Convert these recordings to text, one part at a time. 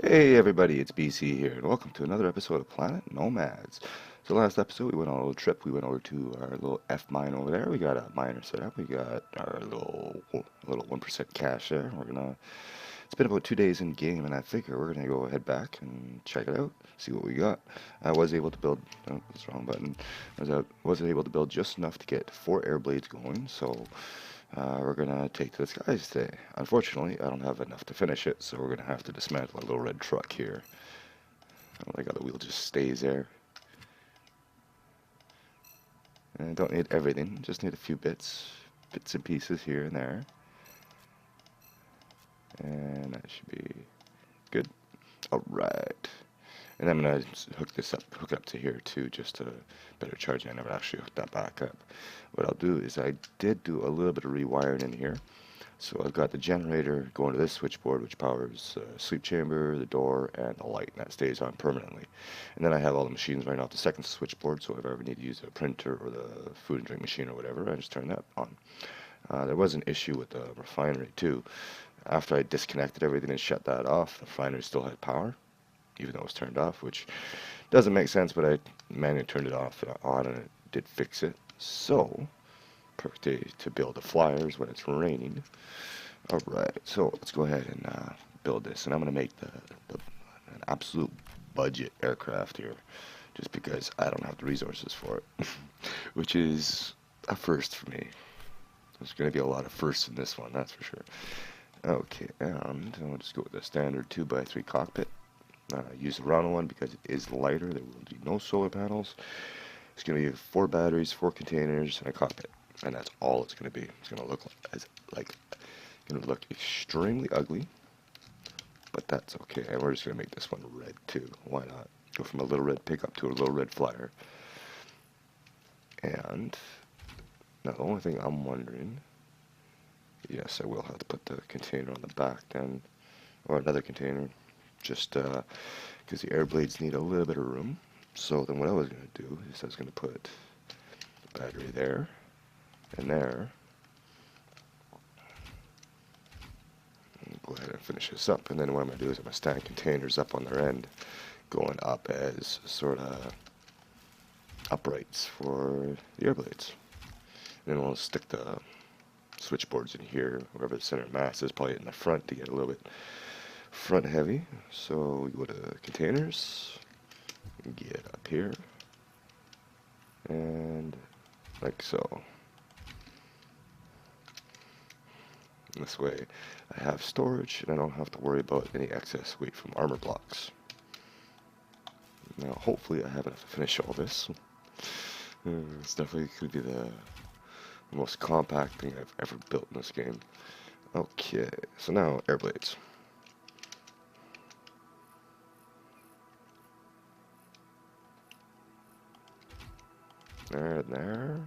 Hey everybody, it's BC here, and welcome to another episode of Planet Nomads. So last episode we went on a little trip. We went over to our little F mine over there. We got a miner set up. We got our little 1% cash there. It's been about 2 days in game, and I figure we're gonna go head back and check it out, see what we got. I was able to build. Oh, that's the wrong button. Was able to build just enough to get 4 air blades going. So we're gonna take to the skies today. Unfortunately, I don't have enough to finish it, so we're gonna have to dismantle a little red truck here. I don't like how the wheel just stays there. And I don't need everything, just need a few bits and pieces here and there. And that should be good. Alright. And I'm gonna hook it up to here too, just to better charge it. I never actually hooked that back up. What I'll do is I did do a little bit of rewiring in here. So I've got the generator going to this switchboard, which powers the sleep chamber, the door, and the light, and that stays on permanently. And then I have all the machines running off the second switchboard, so if I ever need to use a printer or the food and drink machine or whatever, I just turn that on. There was an issue with the refinery too. After I disconnected everything and shut that off, the refinery still had power, even though it was turned off, which doesn't make sense, but I manually turned it off and on, and it did fix it. So, perfect day to build the flyers when it's raining. Alright, so let's go ahead and build this, and I'm going to make an absolute budget aircraft here, just because I don't have the resources for it, which is a first for me. There's going to be a lot of firsts in this one, that's for sure. Okay, and I'll just go with the standard 2x3 cockpit. Use the round one because it is lighter. There will be no solar panels. It's going to be 4 batteries, 4 containers, and a cockpit, and that's all it's going to be. It's going to look going to look extremely ugly, but that's okay. And we're just going to make this one red too. Why not? Go from a little red pickup to a little red flyer. And now the only thing I'm wondering, yes, I will have to put the container on the back then, or another container, just because the air blades need a little bit of room. So then what I was going to do is I was going to put the battery there and there. Go ahead and finish this up, and then what I'm going to do is I'm going to stand containers up on their end, going up as sort of uprights for the air blades. And then we'll stick the switchboards in here, wherever the center mass is, probably in the front to get a little bit front heavy. So we go to containers, get up here, and like so. This way I have storage and I don't have to worry about any excess weight from armor blocks. Now hopefully I have enough to finish all this. It's definitely could be the most compact thing I've ever built in this game. Okay, so now air blades. There and there.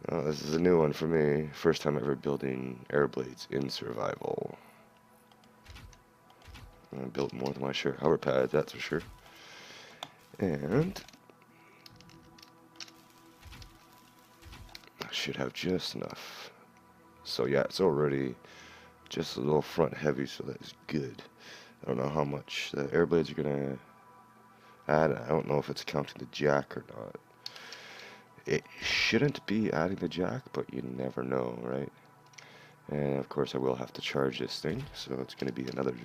Oh, this is a new one for me. First time ever building air blades in survival. I built more than my share of hover pads, that's for sure. And I should have just enough. So yeah, it's already just a little front heavy, so that's good. I don't know how much the air blades are gonna add. I don't know if it's counting the jack or not. It shouldn't be adding the jack, but you never know, right? And of course I will have to charge this thing, so it's going to be another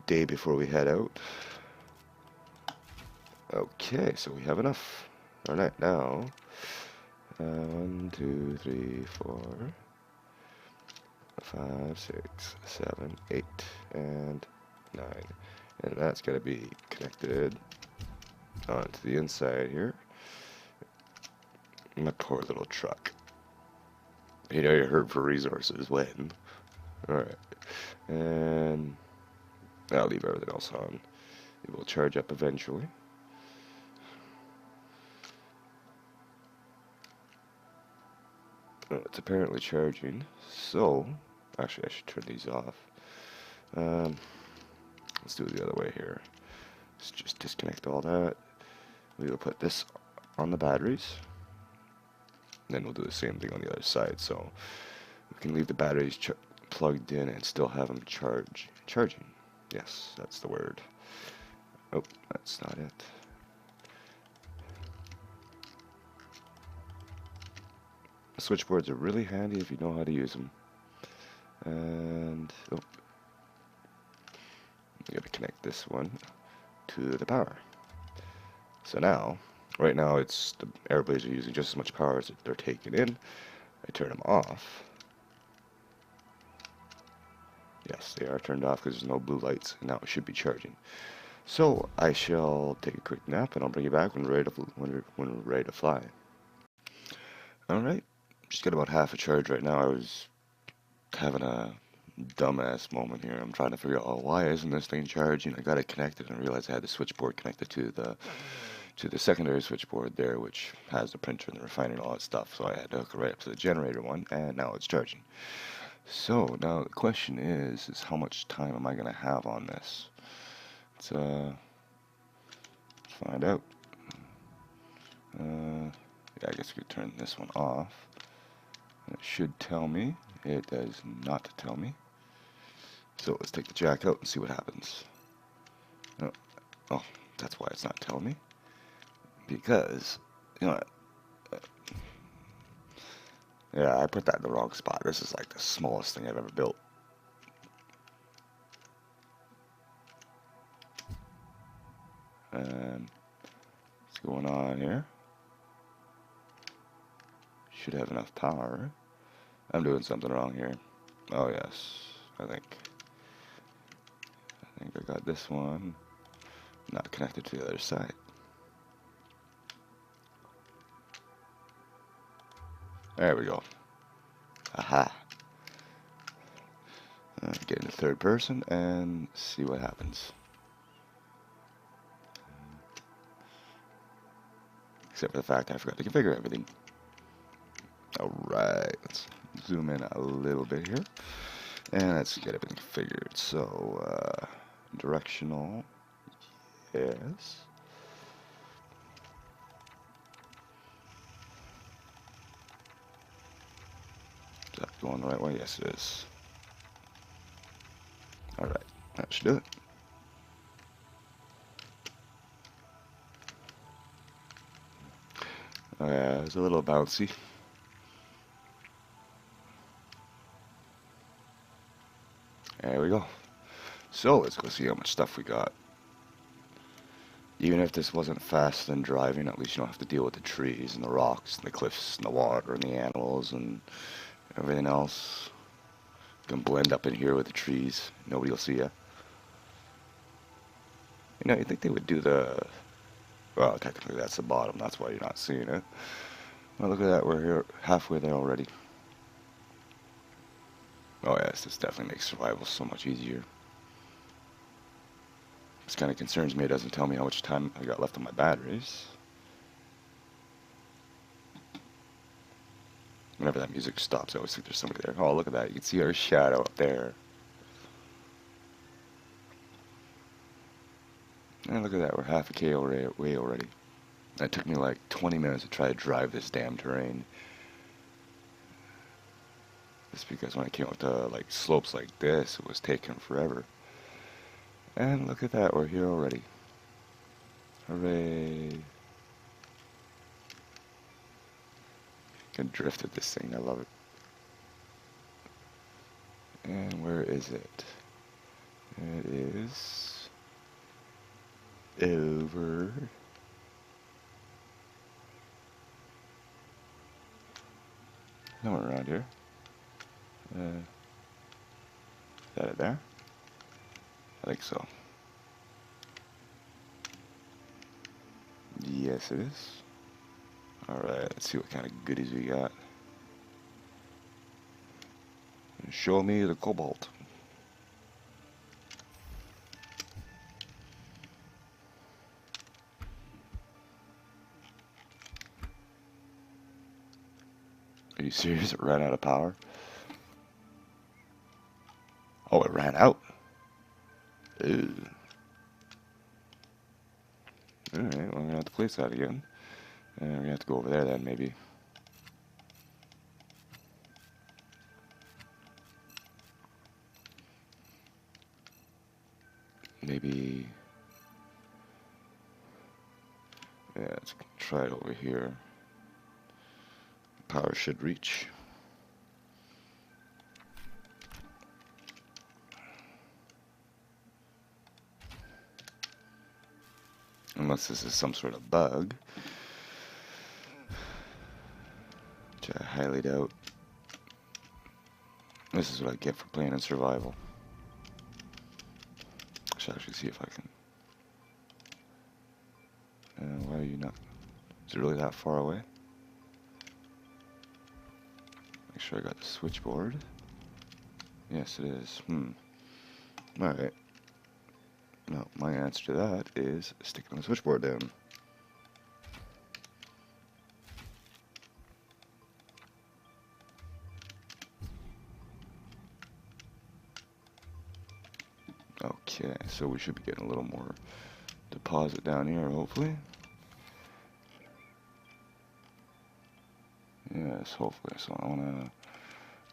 day before we head out. Okay, so we have enough. Alright, now 1, 2, 3, 4, 5, 6, 7, 8, and 9. And that's going to be connected onto the inside here. My poor little truck. You know, you're hurt for resources when. Alright. And I'll leave everything else on. It will charge up eventually. Oh, it's apparently charging. So, actually I should turn these off. Let's do it the other way here. Let's just disconnect all that. We will put this on the batteries. Then we'll do the same thing on the other side, so we can leave the batteries plugged in and still have them charging. Yes, that's the word. Oh, that's not it. Switchboards are really handy if you know how to use them. And oh, you gotta connect this one to the power. So now, right now, it's the air blades are using just as much power as they're taking in. I turn them off. Yes, they are turned off because there's no blue lights, and now it should be charging. So I shall take a quick nap, and I'll bring you back when we're ready to fly. All right, just got about half a charge right now. I was having a dumbass moment here. I'm trying to figure out, oh, why isn't this thing charging? I got it connected and realized I had the switchboard connected to the secondary switchboard there, which has the printer and the refinery and all that stuff. So I had to hook it right up to the generator one, and now it's charging. So now the question is how much time am I going to have on this? Let's find out. Yeah, I guess we could turn this one off. And it should tell me. It does not tell me. So let's take the jack out and see what happens. Oh, that's why it's not telling me. Because, you know, yeah, I put that in the wrong spot. This is like the smallest thing I've ever built. And what's going on here? Should have enough power. I'm doing something wrong here. Oh yes, I think I got this one not connected to the other side. There we go. Aha. Get into third person and see what happens. Except for the fact I forgot to configure everything. Alright, let's zoom in a little bit here. And let's get everything configured. So, directional, yes. Is that going the right way? Yes, it is. Alright, that should do it. Yeah, it's a little bouncy. There we go. So let's go see how much stuff we got. Even if this wasn't faster than driving, at least you don't have to deal with the trees and the rocks and the cliffs and the water and the animals and everything else. You can blend up in here with the trees. Nobody will see you. You know, you'd think they would do the... Well, technically that's the bottom. That's why you're not seeing it. Well, look at that. We're here halfway there already. Oh yes, this definitely makes survival so much easier. This kind of concerns me. It doesn't tell me how much time I got left on my batteries. Whenever that music stops, I always think there's somebody there. Oh, look at that. You can see our shadow up there. And look at that. We're half a K away already. It took me like 20 minutes to try to drive this damn terrain. Just because when I came up to like slopes like this, it was taking forever. And look at that. We're here already. Hooray. Can drift with this thing. I love it. And where is it? It is over somewhere around here. Is that it there? I think so. Yes, it is. Alright, let's see what kind of goodies we got. Show me the cobalt. Are you serious? It ran out of power? Oh, it ran out? Ew. Alright, well, I'm gonna have to place that again. And we're gonna have to go over there then, maybe. maybe, yeah, let's try it over here. Power should reach. Unless this is some sort of bug, which I highly doubt. This is what I get for playing in survival. I should actually see if I can. Why are you not? Is it really that far away? Make sure I got the switchboard. Yes, it is. Alright. No, my answer to that is sticking the switchboard down. Okay, so we should be getting a little more deposit down here, hopefully. Yes, hopefully. So I want to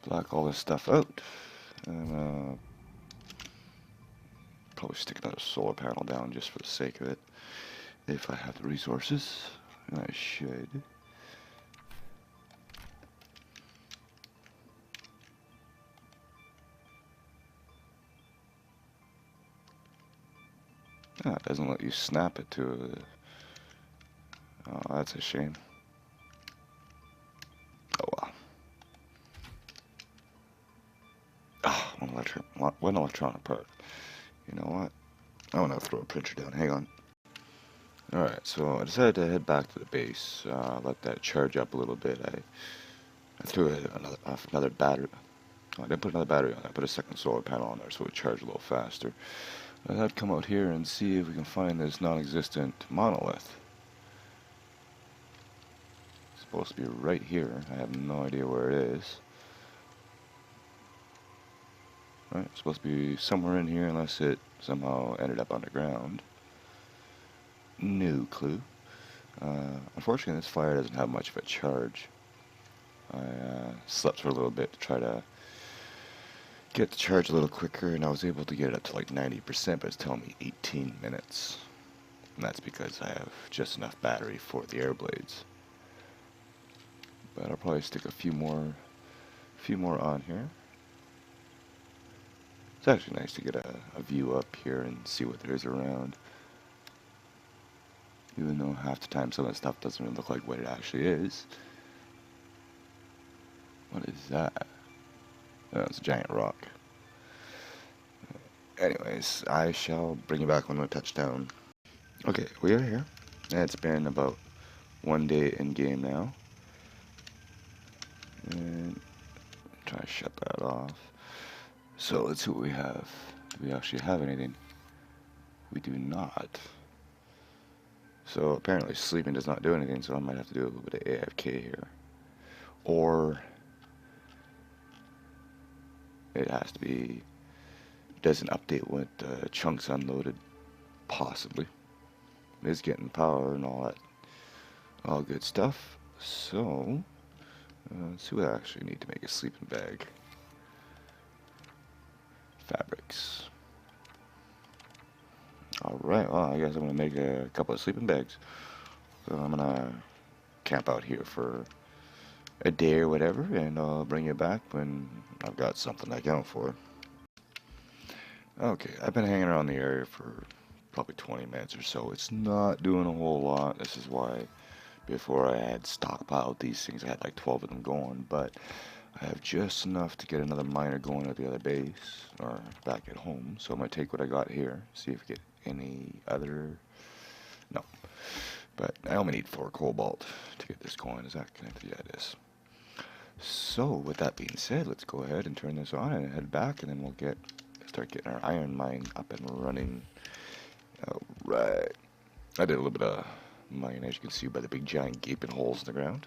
black all this stuff out. And probably stick another solar panel down just for the sake of it. If I have the resources. And I should. It doesn't let you snap it to a... Oh, that's a shame. Oh well. Oh, one electronic part. You know what? I want to throw a printer down. Hang on. Alright, so I decided to head back to the base. Let that charge up a little bit. I threw another battery. Oh, I didn't put another battery on. I put a second solar panel on there so it would charge a little faster. I'd come out here and see if we can find this non-existent monolith. It's supposed to be right here. I have no idea where it is. Right, it's supposed to be somewhere in here unless it somehow ended up underground. No clue. Unfortunately, this fire doesn't have much of a charge. I slept for a little bit to try to get the charge a little quicker, and I was able to get it up to like 90%, but it's telling me 18 minutes. And that's because I have just enough battery for the air blades. But I'll probably stick a few more on here. It's actually nice to get a view up here and see what there is around. Even though half the time some of the stuff doesn't really look like what it actually is. What is that? Oh, it's a giant rock. Anyways, I shall bring you back when we touch down. Okay, we are here. It's been about 1 day in game now. And try to shut that off. So let's see what we have. Do we actually have anything? We do not. So apparently sleeping does not do anything, so I might have to do a little bit of AFK here. Or it has to be, doesn't update with chunks unloaded, possibly. It is getting power and all that, all good stuff. So let's see what I actually need to make a sleeping bag. Fabrics. Alright, well, I guess I'm going to make a couple of sleeping bags. So I'm going to camp out here for a day or whatever, and I'll bring you back when I've got something to account for. Okay, I've been hanging around the area for probably 20 minutes or so. It's not doing a whole lot. This is why before I had stockpiled these things, I had like 12 of them going, but I have just enough to get another miner going at the other base, or back at home. So I'm going to take what I got here, see if we get any other... No. But I only need 4 cobalt to get this going. Is that connected? Yeah, it is. So, with that being said, let's go ahead and turn this on and head back, and then we'll start getting our iron mine up and running. Alright. I did a little bit of mining, as you can see by the big giant gaping holes in the ground.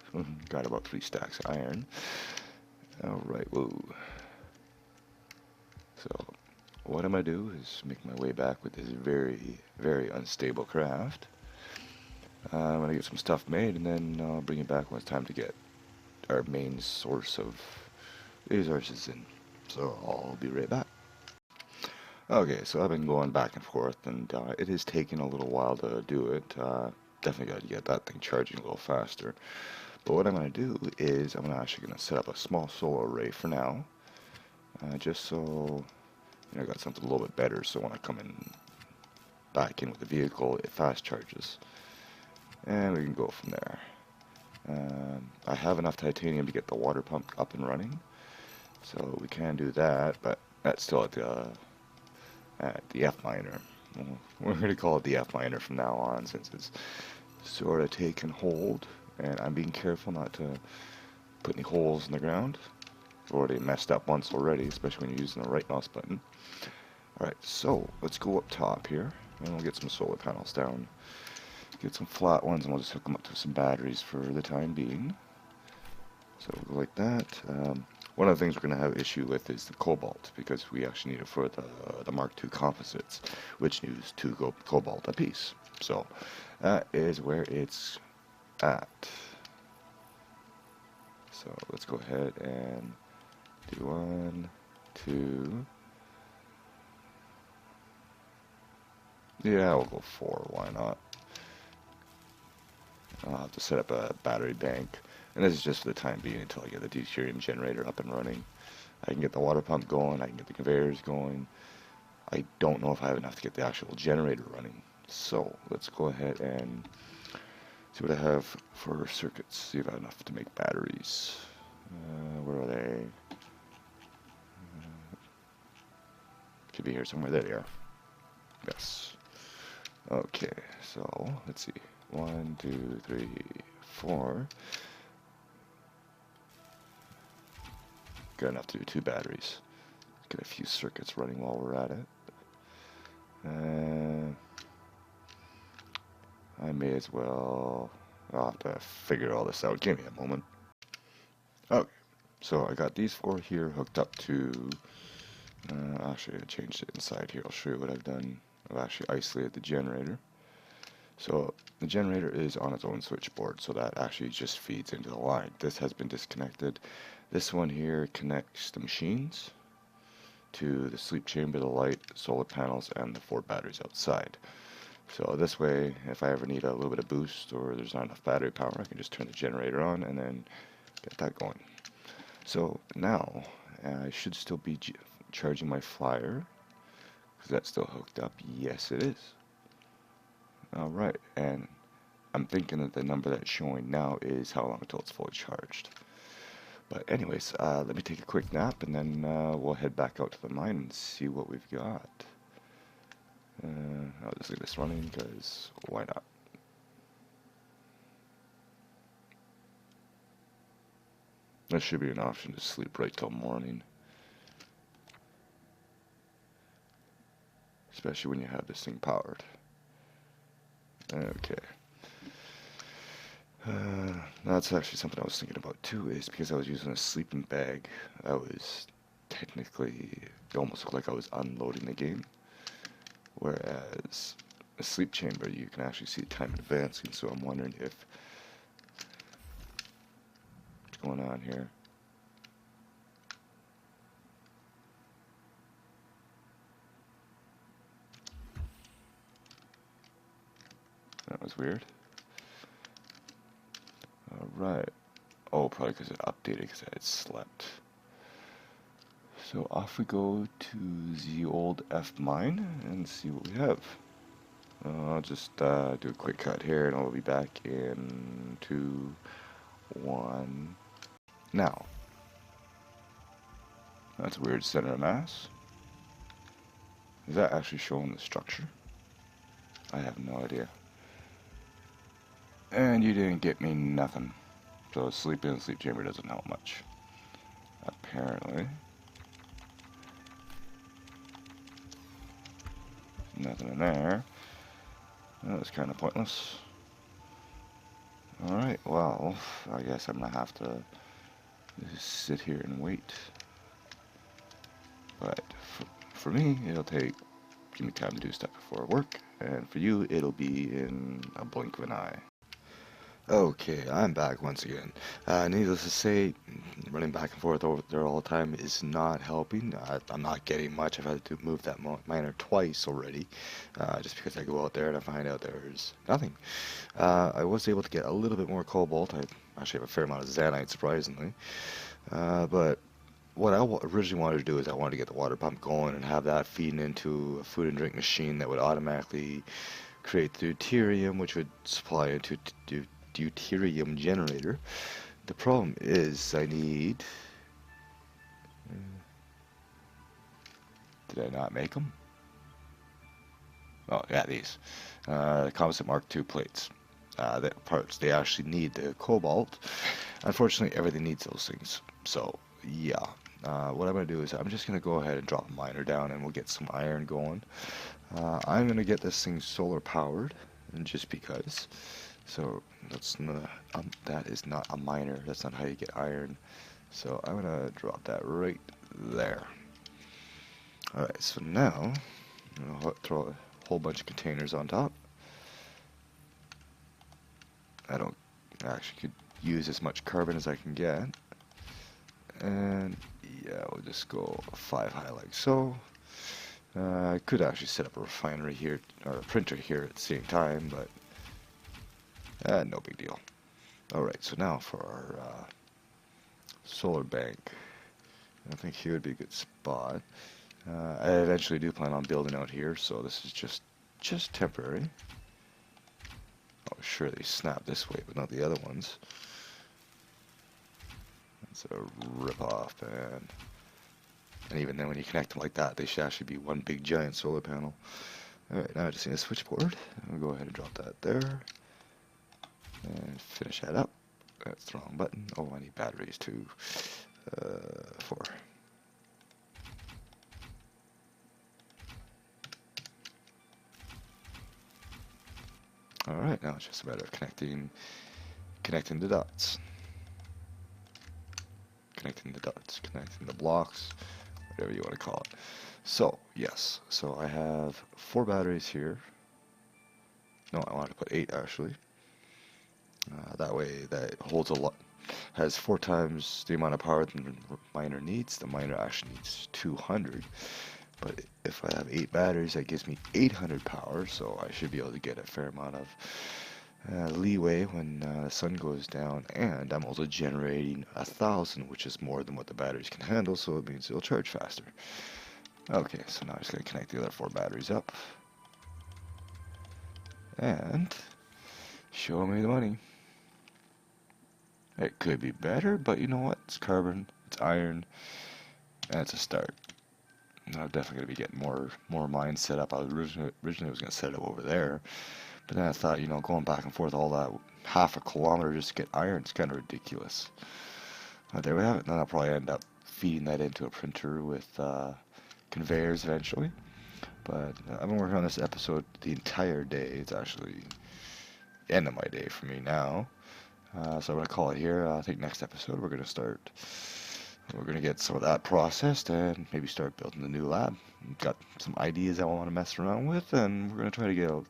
Got about 3 stacks of iron. Alright, whoa. So, what I'm going to do is make my way back with this very, very unstable craft. I'm going to get some stuff made, and then I'll bring it back when it's time to get our main source of resources in. So, I'll be right back. Okay, so I've been going back and forth, and it is taking a little while to do it. Definitely got to get that thing charging a little faster. But what I'm going to do is I'm actually going to set up a small solar array for now, just so I got something a little bit better. So when I come in back in with the vehicle, it fast charges, and we can go from there. I have enough titanium to get the water pump up and running, so we can do that. But that's still at the F minor. We're going to call it the F minor from now on, since it's sort of taken hold, and I'm being careful not to put any holes in the ground. I've already messed up once already, especially when you're using the right mouse button. Alright, so let's go up top here, and we'll get some solar panels down. Get some flat ones, and we'll just hook them up to some batteries for the time being. So we'll go like that. One of the things we're going to have issue with is the cobalt, because we actually need it for the Mark II composites, which use 2 cobalt apiece. So that is where it's at. So let's go ahead and do 1, 2. Yeah, we'll go 4. Why not? I'll have to set up a battery bank, and this is just for the time being until I get the deuterium generator up and running. I can get the water pump going, I can get the conveyors going. I don't know if I have enough to get the actual generator running. So let's go ahead and see what I have for circuits, see if I have enough to make batteries. Where are they? Should be here somewhere. There they are. Yes. Okay, so let's see. 1, 2, 3, 4. Got enough to do 2 batteries. Get a few circuits running while we're at it. I may as well. I'll have to figure all this out. Give me a moment. Okay, so I got these 4 here hooked up to. Actually, I changed it inside here. I'll show you what I've done. I've actually isolated the generator. So the generator is on its own switchboard, so that actually just feeds into the line. This has been disconnected. This one here connects the machines to the sleep chamber, the light, solar panels, and the 4 batteries outside. So this way, if I ever need a little bit of boost or there's not enough battery power, I can just turn the generator on and then get that going. So now I should still be charging my flyer. Is that still hooked up? Yes, it is. Alright, and I'm thinking that the number that's showing now is how long until it's fully charged. But anyways, let me take a quick nap, and then we'll head back out to the mine and see what we've got. I'll just leave this running, because why not? There should be an option to sleep right till morning. Especially when you have this thing powered. Okay. That's actually something I was thinking about too, is because I was using a sleeping bag, I was technically, it almost looked like I was unloading the game. Whereas a sleep chamber, you can actually see time advancing, so I'm wondering if, what's going on here? That was weird. Alright. Oh, probably because it updated because I had slept. So off we go to the old F mine and see what we have. I'll just do a quick cut here and I'll be back in 2, 1. Now. That's a weird center of mass. Is that actually showing the structure? I have no idea. And you didn't get me nothing. So sleeping in the sleep chamber doesn't help much. Apparently. Nothing in there. That was kind of pointless. Alright, well, I guess I'm going to have to just sit here and wait. But for me, it'll give me time to do stuff before work. And for you, it'll be in a blink of an eye. Okay, I'm back once again. Needless to say, running back and forth over there all the time is not helping. I'm not getting much. I've had to move that miner twice already, just because I go out there and I find out there's nothing. I was able to get a little bit more cobalt. I actually have a fair amount of zanite, surprisingly. But what I originally wanted to do is I wanted to get the water pump going and have that feeding into a food and drink machine that would automatically create the deuterium, which would supply into deuterium generator. The problem is I need... Did I not make them? Oh, yeah, these. Composite Mark II plates. The parts, they actually need the cobalt. Unfortunately, everything needs those things. So, yeah. What I'm going to do is I'm just going to go ahead and drop a miner down and we'll get some iron going. I'm going to get this thing solar powered, just because. So that is not a miner. That's not how you get iron. So I'm gonna drop that right there. All right. So now I'm gonna throw a whole bunch of containers on top. I actually could use as much carbon as I can get, and yeah, we'll just go 5 high like so. I could actually set up a refinery here or a printer here at the same time, but no big deal. Alright, so now for our solar bank. I think here would be a good spot. I eventually do plan on building out here, so this is just temporary. Oh, sure, they snap this way, but not the other ones. That's a rip-off, man. And even then, when you connect them like that, they should actually be one big giant solar panel. Alright, now I just need a switchboard. I'm going to go ahead and drop that there. And finish that up. That's the wrong button. Oh, I need batteries too. 4. Alright, now it's just a matter of connecting the dots. Connecting the blocks, whatever you want to call it. So, yes. So I have 4 batteries here. No, I wanted to put 8 actually. That way that holds a lot, has 4 times the amount of power that the miner needs. The miner actually needs 200, but if I have 8 batteries, that gives me 800 power, so I should be able to get a fair amount of leeway when the sun goes down, and I'm also generating 1,000, which is more than what the batteries can handle, so it means it'll charge faster. Okay, so now I'm just going to connect the other 4 batteries up, and show me the money. It could be better, but you know what? It's carbon, it's iron, and it's a start. I'm definitely going to be getting more mines set up. I was originally was going to set it up over there, but then I thought, you know, going back and forth all that half a kilometer just to get iron is kind of ridiculous. There we have it. Then I'll probably end up feeding that into a printer with conveyors eventually. But I've been working on this episode the entire day. It's actually the end of my day for me now. So I'm going to call it here. I think next episode we're going to get some of that processed and maybe start building the new lab. Got some ideas I want to mess around with, and we're going to try to get a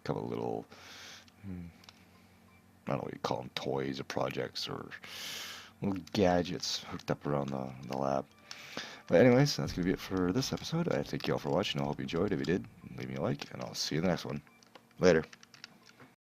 couple of little, I don't know what you call them, toys or projects or little gadgets hooked up around the lab. But anyways, that's going to be it for this episode. I thank you all for watching. I hope you enjoyed. If you did, leave me a like, and I'll see you in the next one. Later.